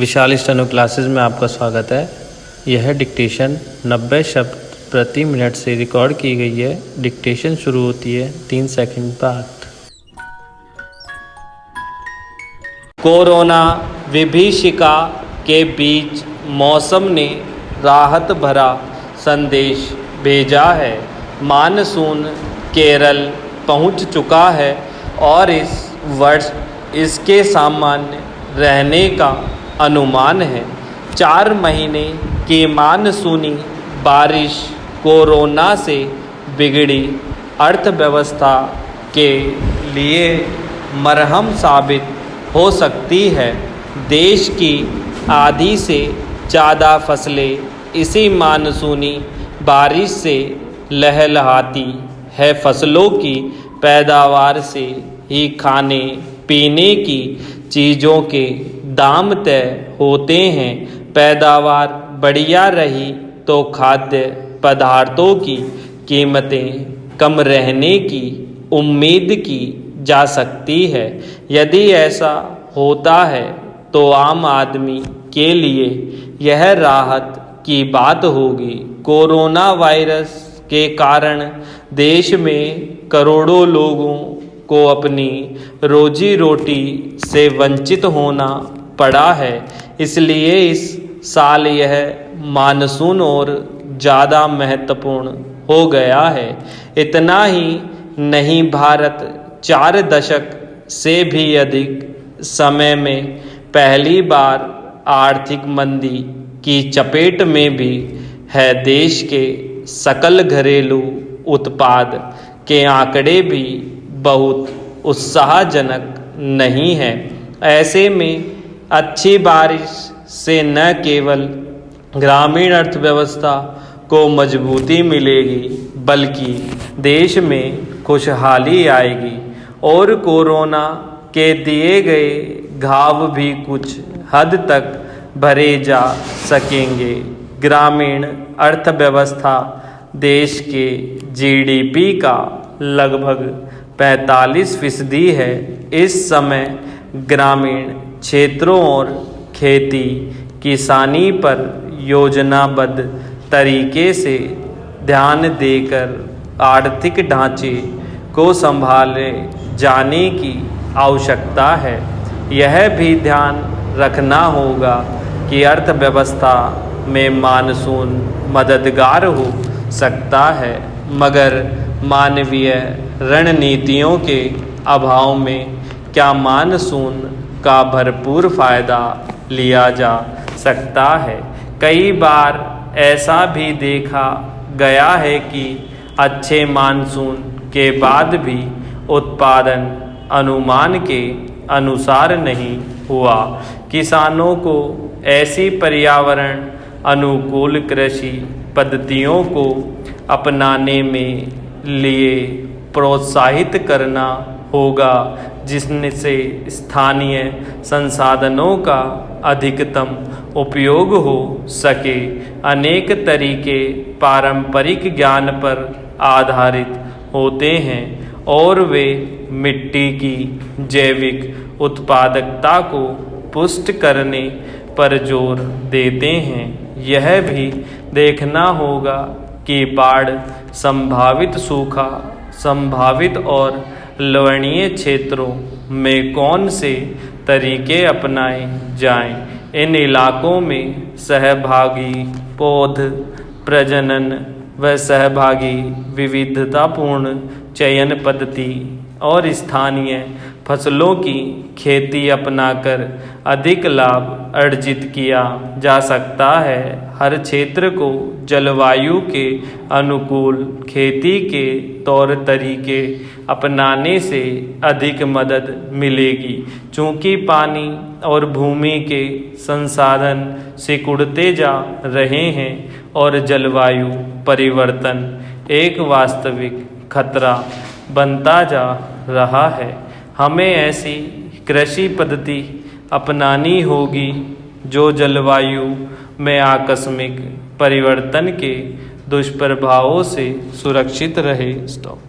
विशाल steno classes में आपका स्वागत है। यह डिक्टेशन 90 शब्द प्रति मिनट से रिकॉर्ड की गई है। डिक्टेशन शुरू होती है 3 सेकंड बाद। कोरोना विभीषिका के बीच मौसम ने राहत भरा संदेश भेजा है। मानसून केरल पहुंच चुका है और इस वर्ष इसके सामान्य रहने का अनुमान है। 4 महीने की मानसूनी बारिश कोरोना से बिगड़ी अर्थव्यवस्था के लिए मरहम साबित हो सकती है। देश की आधी से ज़्यादा फसलें इसी मानसूनी बारिश से लहलहाती है। फसलों की पैदावार से ही खाने पीने की चीज़ों के दाम तय होते हैं। पैदावार बढ़िया रही तो खाद्य पदार्थों की कीमतें कम रहने की उम्मीद की जा सकती है। यदि ऐसा होता है तो आम आदमी के लिए यह राहत की बात होगी। कोरोना वायरस के कारण देश में करोड़ों लोगों को अपनी रोजी रोटी से वंचित होना पड़ा है। इसलिए इस साल यह मानसून और ज़्यादा महत्वपूर्ण हो गया है। इतना ही नहीं, भारत 4 दशक से भी अधिक समय में पहली बार आर्थिक मंदी की चपेट में भी है। देश के सकल घरेलू उत्पाद के आंकड़े भी बहुत उत्साहजनक नहीं हैं। ऐसे में अच्छी बारिश से न केवल ग्रामीण अर्थव्यवस्था को मजबूती मिलेगी बल्कि देश में खुशहाली आएगी और कोरोना के दिए गए घाव भी कुछ हद तक भरे जा सकेंगे। ग्रामीण अर्थव्यवस्था देश के जीडीपी का लगभग 45% है। इस समय ग्रामीण क्षेत्रों और खेती किसानी पर योजनाबद्ध तरीके से ध्यान देकर आर्थिक ढांचे को संभाले जाने की आवश्यकता है। यह भी ध्यान रखना होगा कि अर्थव्यवस्था में मानसून मददगार हो सकता है, मगर मानवीय रणनीतियों के अभाव में क्या मानसून का भरपूर फ़ायदा लिया जा सकता है। कई बार ऐसा भी देखा गया है कि अच्छे मानसून के बाद भी उत्पादन अनुमान के अनुसार नहीं हुआ। किसानों को ऐसी पर्यावरण अनुकूल कृषि पद्धतियों को अपनाने में लिए प्रोत्साहित करना होगा जिससे स्थानीय संसाधनों का अधिकतम उपयोग हो सके। अनेक तरीके पारंपरिक ज्ञान पर आधारित होते हैं और वे मिट्टी की जैविक उत्पादकता को पुष्ट करने पर जोर देते हैं। यह भी देखना होगा कि बाढ़ संभावित, सूखा संभावित और लवणीय क्षेत्रों में कौन से तरीके अपनाए जाएं। इन इलाकों में सहभागी पौध प्रजनन व सहभागी विविधतापूर्ण चयन पद्धति और स्थानीय फसलों की खेती अपनाकर अधिक लाभ अर्जित किया जा सकता है। हर क्षेत्र को जलवायु के अनुकूल खेती के तौर तरीके अपनाने से अधिक मदद मिलेगी। चूँकि पानी और भूमि के संसाधन सिकुड़ते जा रहे हैं और जलवायु परिवर्तन एक वास्तविक खतरा बनता जा रहा है, हमें ऐसी कृषि पद्धति अपनानी होगी जो जलवायु में आकस्मिक परिवर्तन के दुष्प्रभावों से सुरक्षित रहे। स्टॉप।